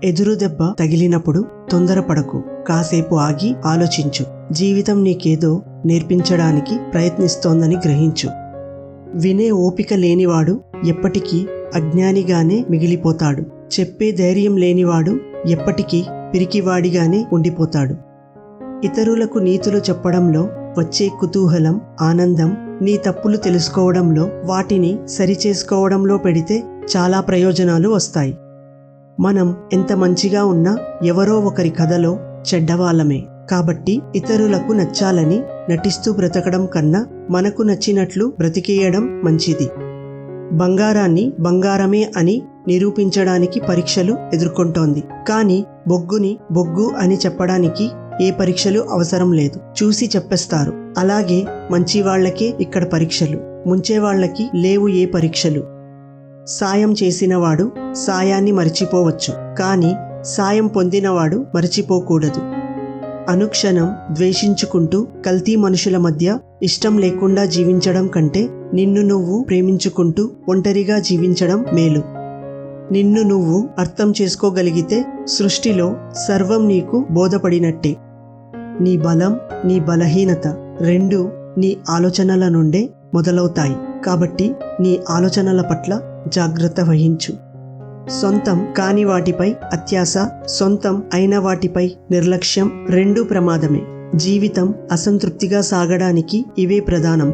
ఎదురు దెబ్బ తగిలినప్పుడు తొందరపడకు, కాసేపు ఆగి ఆలోచించు. జీవితం నీకేదో నేర్పించడానికి ప్రయత్నిస్తోందని గ్రహించు. వినే ఓపిక లేనివాడు ఎప్పటికీ అజ్ఞానిగానే మిగిలిపోతాడు. చెప్పే ధైర్యం లేనివాడు ఎప్పటికీ పిరికివాడిగానే ఉండిపోతాడు. ఇతరులకు నీతులు చెప్పడంలో వచ్చే కుతూహలం, ఆనందం నీ తప్పులు తెలుసుకోవడంలో, వాటిని సరిచేసుకోవడంలో పెడితే చాలా ప్రయోజనాలు వస్తాయి. మనం ఎంత మంచిగా ఉన్నా ఎవరో ఒకరి కథలో చెడ్డవాళ్ళమే. కాబట్టి ఇతరులకు నచ్చాలని నటిస్తూ బ్రతకడం కన్నా మనకు నచ్చినట్లు బ్రతికేయడం మంచిది. బంగారాన్ని బంగారమే అని నిరూపించడానికి పరీక్షలు ఎదుర్కొంటోంది. కానీ బొగ్గుని బొగ్గు అని చెప్పడానికి ఏ పరీక్షలు అవసరం లేదు, చూసి చెప్పేస్తారు. అలాగే మంచి వాళ్లకే ఇక్కడ పరీక్షలు, ముంచేవాళ్లకి లేవు ఏ పరీక్షలు. సాయం చేసినవాడు సాయాన్ని మరిచిపోవచ్చు, కానీ సాయం పొందినవాడు మరిచిపోకూడదు. అనుక్షణం ద్వేషించుకుంటూ కల్తీ మనుషుల మధ్య ఇష్టం లేకుండా జీవించడం కంటే నిన్ను నువ్వు ప్రేమించుకుంటూ ఒంటరిగా జీవించడం మేలు. నిన్ను నువ్వు అర్థం చేసుకోగలిగితే సృష్టిలో సర్వం నీకు బోధపడినట్టే. నీ బలం, నీ బలహీనత రెండూ నీ ఆలోచనల నుండే మొదలవుతాయి. కాబట్టి నీ ఆలోచనల పట్ల జాగ్రత్త వహించు. సొంతం కాని వాటిపై అత్యాశ, సొంతం అయిన వాటిపై నిర్లక్ష్యం రెండూ ప్రమాదమే. జీవితం అసంతృప్తిగా సాగడానికి ఇవే ప్రధానం.